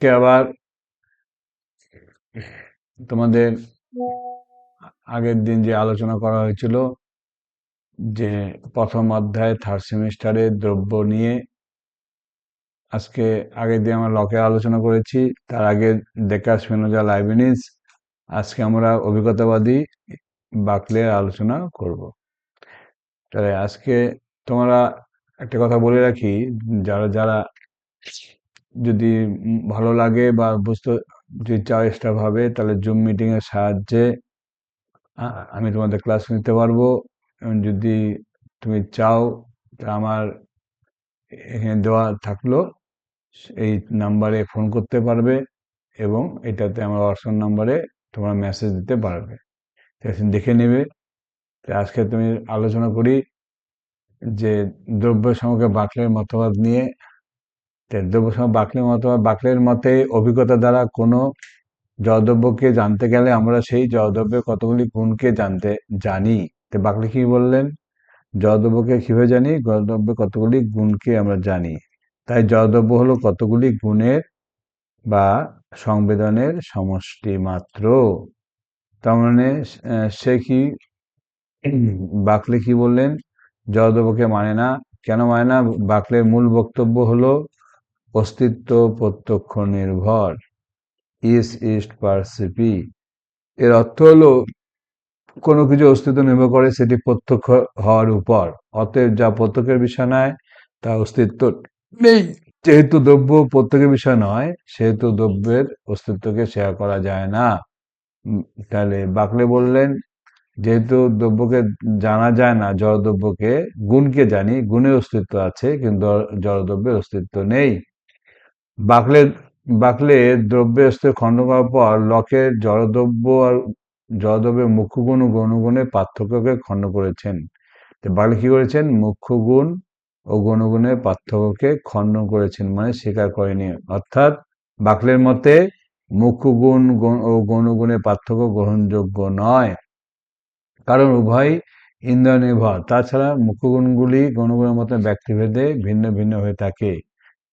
আজকে আবার তোমাদের আগের দিন যে আলোচনা করা হয়েছিল যে প্রথম অধ্যায় থার্ড সেমিস্টারের দ্রব্য নিয়ে, আজকে আগের দিন আমরা লকের আলোচনা করেছি, তার আগে ডেকার স্পিনোজা লাইবনিজ, আজকে আমরা অভিজ্ঞতাবাদী বাকলের আলোচনা করব। তাহলে আজকে তোমরা একটা কথা বলে রাখি, যারা যারা যদি ভালো লাগে বা বুঝতে যদি চাও এক্সট্রা ভাবে, তাহলে জুম মিটিং এর সাহায্যে আমি তোমাদের ক্লাস নিতে পারবো। এবং যদি তুমি চাও, তা আমার এখানে দেওয়া থাকলো, এই নাম্বারে ফোন করতে পারবে এবং এটাতে আমার হোয়াটসঅ্যাপ নাম্বারে তোমরা মেসেজ দিতে পারবে, ঠিক আছে? দেখে নেবে। তো আজকে তুমি আলোচনা করি যে দ্রব্য সমকে বাকলের মতবাদ নিয়ে। দ্রব্য সমক বাকলের মতবাদ, বাকলের মতে অভিজ্ঞতা দ্বারা কোনো জড়দ্রব্যকে জানতে গেলে আমরা সেই জড়দ্রব্যের কতগুলি গুণকে জানি। তো বাকলে কি বললেন? জড়দ্রব্যকে কিভাবে জানি? জড়দ্রব্যের কতগুলি গুণকে আমরা জানি। তাই জড়দ্রব্য হলো কতগুলি গুণের বা সংবেদনের সমষ্টি মাত্র। তার মানে সে কি বাকলে কি বললেন? জড়দ্রব্যকে মানে না। কেন মানে না? বাকলের মূল বক্তব্য হলো অস্তিত্ব প্রত্যক্ষ নির্ভর, ইস ইস্ট পারসিপি। এর অর্থ হলো কোনো কিছু অস্তিত্ব নির্ভর করে সেটি প্রত্যক্ষ হওয়ার উপর। অতএব যা প্রত্যক্ষের বিষয় নয় তা অস্তিত্ব নেই। যেহেতু দ্রব্য প্রত্যক্ষের বিষয় নয়, সেহেতু দ্রব্যের অস্তিত্বকে শেয়ার করা যায় না। তাহলে বাকলে বললেন, যেহেতু দ্রব্যকে জানা যায় না, জড়দ্রব্যকে, গুণকে জানি, গুণের অস্তিত্ব আছে কিন্তু জড়দ্রব্যের অস্তিত্ব নেই। বাকলে বাকলে দ্রব্যের অস্তিত্ব খণ্ডন করার পর লকের জড়দ্রব্য আর জড়দ্রব্যের মুখ্য গুণ ও গৌণগুণের পার্থক্যকে খণ্ড করেছেন। তো বাকলে কি করেছেন? মুখ্য গুণ ও গৌণগুণের পার্থক্যকে খণ্ডন করেছেন, মানে স্বীকার করেনি। অর্থাৎ বাকলের মতে মুখ্য গুণ ও গৌণগুণের পার্থক্য গ্রহণযোগ্য নয়, কারণ উভয় ইন্দ্রিয় নির্ভর। তাছাড়া মুখ্য গুণগুলি গৌণগুণের মতো ব্যক্তিভেদে ভিন্ন ভিন্ন হয়ে থাকে।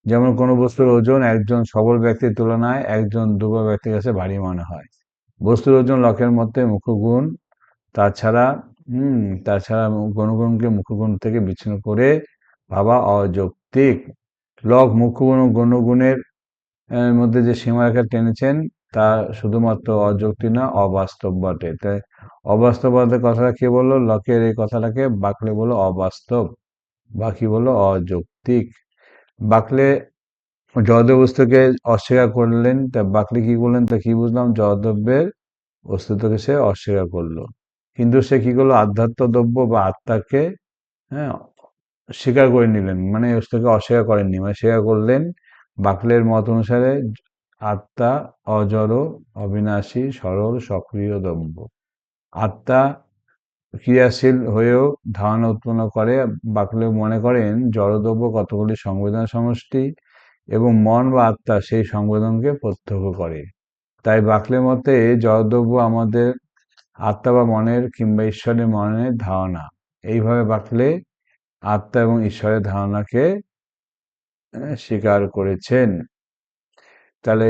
যেমন কোনো বস্তুর ওজন একজন সবল ব্যক্তির তুলনায় একজন দুর্বল ব্যক্তির কাছে ভারী মনে হয়। বস্তুর ওজন লকের মতে মুখ্য গুণ, তাছাড়া তাছাড়া গণগুণকে মুখ্যগুণ থেকে বিচ্ছিন্ন করে ভাবা অযৌক্তিক। লক মুখ্যগুণ ও গণগুণের মধ্যে যে সীমারেখা টেনেছেন তা শুধুমাত্র অযৌক্তিক না, অবাস্তব বটে। তাই অবাস্তবতার কথাটা কে বললো? লকের এই কথাটাকে বাকলে বললো অবাস্তব, বা কি বললো? অযৌক্তিক। বাকলে জড়দ্রব্য বস্তুকে অস্বীকার করলেন। তা বাকলে কি করলেন? তা কি বুঝলাম? জড়দ্রব্যের অস্তিত্বকে সে অস্বীকার করলো, কিন্তু সে কি করলো? আধ্যাত্ম দ্রব্য বা আত্মাকে, হ্যাঁ, স্বীকার করে নিলেন, মানে অস্তিত্বকে অস্বীকার করেননি, মানে স্বীকার করলেন। বাকলের মত অনুসারে আত্মা অজড়, অবিনাশী, সরল, সক্রিয় দ্রব্য। আত্মা ক্রিয়াশীল হয়েও ধারণা উৎপন্ন করে। বাকলে মনে করেন জড়দ্রব্য কতগুলি সংবেদন সমষ্টি এবং মন বা আত্মা সেই সংবেদনকে প্রত্যক্ষ করে। তাই বাকলের মতে জড়দ্রব্য আমাদের আত্মা বা মনের কিংবা ঈশ্বরের মনের ধারণা। এইভাবে বাকলে আত্মা এবং ঈশ্বরের ধারণাকে স্বীকার করেছেন। তাহলে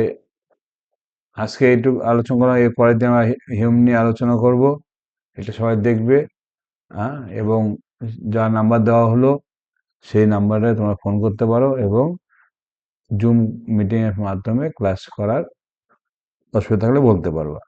আজকে এইটুকু আলোচনা করা, এর পরের দিন আমরা হিউম নিয়ে আলোচনা করব। এটা সবাই দেখবে, এবং যা নাম্বার দেওয়া হলো সেই নাম্বারে তোমরা ফোন করতে পারো এবং জুম মিটিং এর মাধ্যমে ক্লাস করার অসুবিধা থাকলে বলতে পারবা।